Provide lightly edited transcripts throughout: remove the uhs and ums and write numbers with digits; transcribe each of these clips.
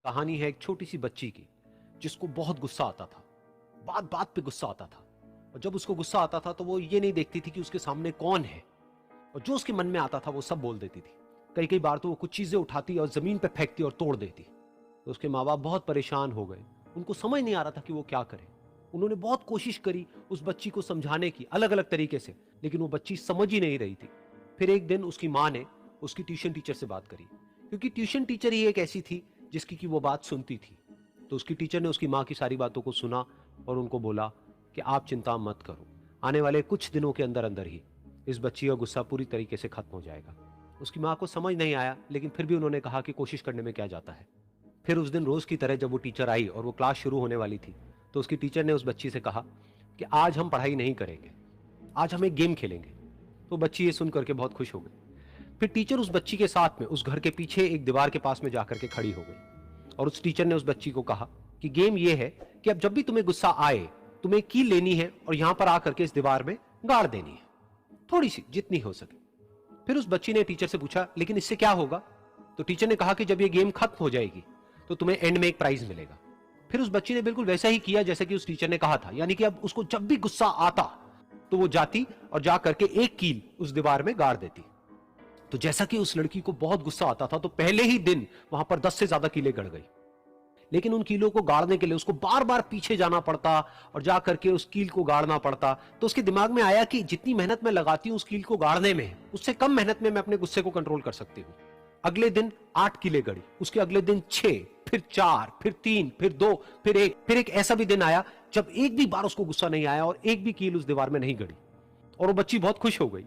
कहानी है एक छोटी सी बच्ची की जिसको बहुत गुस्सा आता था। बात बात पे गुस्सा आता था। और जब उसको गुस्सा आता था तो वो ये नहीं देखती थी कि उसके सामने कौन है, और जो उसके मन में आता था वो सब बोल देती थी। कई कई बार तो वो कुछ चीजें उठाती और जमीन पे फेंकती और तोड़ देती। तो उसके माँ बाप बहुत परेशान हो गए। उनको समझ नहीं आ रहा था कि वो क्या करे। उन्होंने बहुत कोशिश करी उस बच्ची को समझाने की अलग अलग तरीके से, लेकिन वो बच्ची समझ ही नहीं रही थी। फिर एक दिन उसकी माँ ने उसकी ट्यूशन टीचर से बात करी, क्योंकि ट्यूशन टीचर ही एक ऐसी थी जिसकी की वो बात सुनती थी। तो उसकी टीचर ने उसकी माँ की सारी बातों को सुना और उनको बोला कि आप चिंता मत करो, आने वाले कुछ दिनों के अंदर अंदर ही इस बच्ची का गुस्सा पूरी तरीके से खत्म हो जाएगा। उसकी माँ को समझ नहीं आया, लेकिन फिर भी उन्होंने कहा कि कोशिश करने में क्या जाता है। फिर उस दिन रोज की तरह जब वो टीचर आई और वो क्लास शुरू होने वाली थी, तो उसकी टीचर ने उस बच्ची से कहा कि आज हम पढ़ाई नहीं करेंगे, आज हम एक गेम खेलेंगे। तो बच्ची ये सुन करके बहुत खुश हो गई। फिर टीचर उस बच्ची के साथ में उस घर के पीछे एक दीवार के पास में जाकर के खड़ी हो गई, और उस टीचर ने उस बच्ची को कहा कि गेम ये है कि अब जब भी तुम्हें गुस्सा आए, तुम्हें कील लेनी है और यहां पर आकर के इस दीवार में गाड़ देनी है, थोड़ी सी, जितनी हो सके। फिर उस बच्ची ने टीचर से पूछा, लेकिन इससे क्या होगा? तो टीचर ने कहा कि जब ये गेम खत्म हो जाएगी तो तुम्हें एंड में एक प्राइज मिलेगा। फिर उस बच्ची ने बिल्कुल वैसा ही किया जैसे कि उस टीचर ने कहा था, यानी कि अब उसको जब भी गुस्सा आता तो वो जाती और जा करके एक कील उस दीवार में गाड़ देती। तो जैसा कि उस लड़की को बहुत गुस्सा आता था, तो पहले ही दिन वहां पर 10 से ज्यादा कीलें गड़ गई। लेकिन उन कीलों को गाड़ने के लिए उसको बार बार पीछे जाना पड़ता और जा करके उस कील को गाड़ना पड़ता। तो उसके दिमाग में आया कि जितनी मेहनत मैं लगाती हूं उस कील को गाड़ने में, उससे कम मेहनत में मैं अपने गुस्से को कंट्रोल कर सकती हूं। अगले दिन 8 कीलें गड़ी, उसके अगले दिन 6, फिर 4, फिर 3, फिर 2, फिर 1। फिर एक ऐसा भी दिन आया जब एक भी बार उसको गुस्सा नहीं आया और एक भी कील उस दीवार में नहीं गड़ी, और वो बच्ची बहुत खुश हो गई।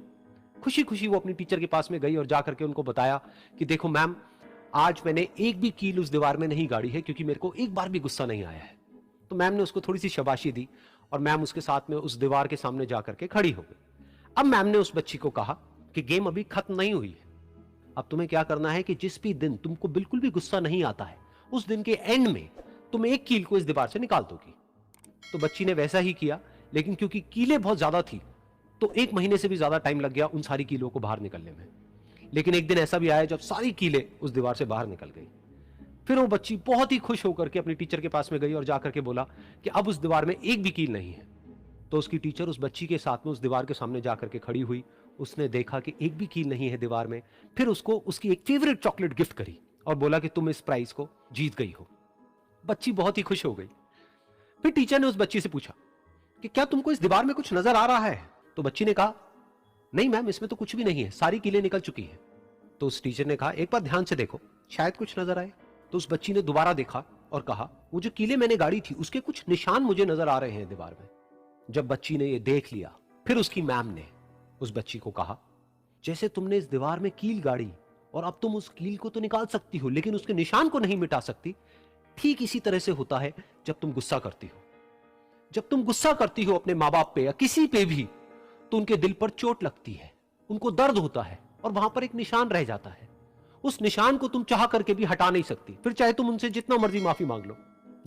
खुशी खुशी वो अपनी टीचर के पास में गई और जाकर के उनको बताया कि देखो मैम, आज मैंने एक भी कील उस दीवार में नहीं गाड़ी है, क्योंकि मेरे को एक बार भी गुस्सा नहीं आया है। तो मैम ने उसको थोड़ी सी शाबाशी दी और मैम उसके साथ में उस दीवार के सामने जाकर के खड़ी हो गई। अब मैम ने उस बच्ची को कहा कि गेम अभी खत्म नहीं हुई है। अब तुम्हें क्या करना है कि जिस भी दिन तुमको बिल्कुल भी गुस्सा नहीं आता है, उस दिन के एंड में तुम एक कील को इस दीवार से निकाल दोगी। तो बच्ची ने वैसा ही किया, लेकिन क्योंकि कीलें बहुत ज्यादा थी तो 1 महीने से भी ज्यादा टाइम लग गया उन सारी कीलों को बाहर निकलने में। लेकिन एक दिन ऐसा भी आया जब सारी कीलें उस दीवार से बाहर निकल गई। फिर वो बच्ची बहुत ही खुश होकर के अपनी टीचर के पास में गई और जाकर के बोला कि अब उस दीवार में एक भी कील नहीं है। तो उसकी टीचर उस बच्ची के साथ में उस दीवार के सामने जाकर के खड़ी हुई। उसने देखा कि एक भी कील नहीं है दीवार में। फिर उसको उसकी एक फेवरेट चॉकलेट गिफ्ट करी और बोला कि तुम इस प्राइज को जीत गई हो। बच्ची बहुत ही खुश हो गई। फिर टीचर ने उस बच्ची से पूछा कि क्या तुमको इस दीवार में कुछ नजर आ रहा है? तो बच्ची ने कहा, नहीं मैम, इसमें तो कुछ भी नहीं है, सारी कीलें निकल चुकी हैं। तो उस टीचर ने कहा, एक बार ध्यान से देखो, शायद कुछ नजर आए। तो उस बच्ची ने दोबारा देखा और कहा, वो जो कीलें मैंने गाड़ी थी उसके कुछ निशान मुझे नजर आ रहे हैं दीवार में। जब बच्ची ने ये देख लिया, फिर उसकी मैम ने उस बच्ची को कहा, जैसे तुमने इस दीवार में कील गाड़ी और अब तुम उस कील को तो निकाल सकती हो लेकिन उसके निशान को नहीं मिटा सकती, ठीक इसी तरह से होता है जब तुम गुस्सा करती हो। जब तुम गुस्सा करती हो अपने माँ बाप पे या किसी पे भी, तो उनके दिल पर चोट लगती है, उनको दर्द होता है और वहां पर एक निशान रह जाता है। उस निशान को तुम चाह करके भी हटा नहीं सकती, फिर चाहे तुम उनसे जितना मर्जी माफी मांग लो।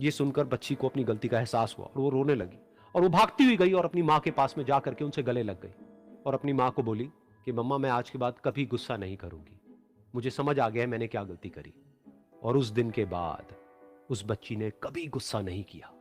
ये सुनकर बच्ची को अपनी गलती का एहसास हुआ और वो रोने लगी, और वो भागती हुई गई और अपनी माँ के पास में जाकर के उनसे गले लग गई और अपनी माँ को बोली कि मम्मा, मैं आज के बाद कभी गुस्सा नहीं करूंगी, मुझे समझ आ गया है मैंने क्या गलती करी। और उस दिन के बाद उस बच्ची ने कभी गुस्सा नहीं किया।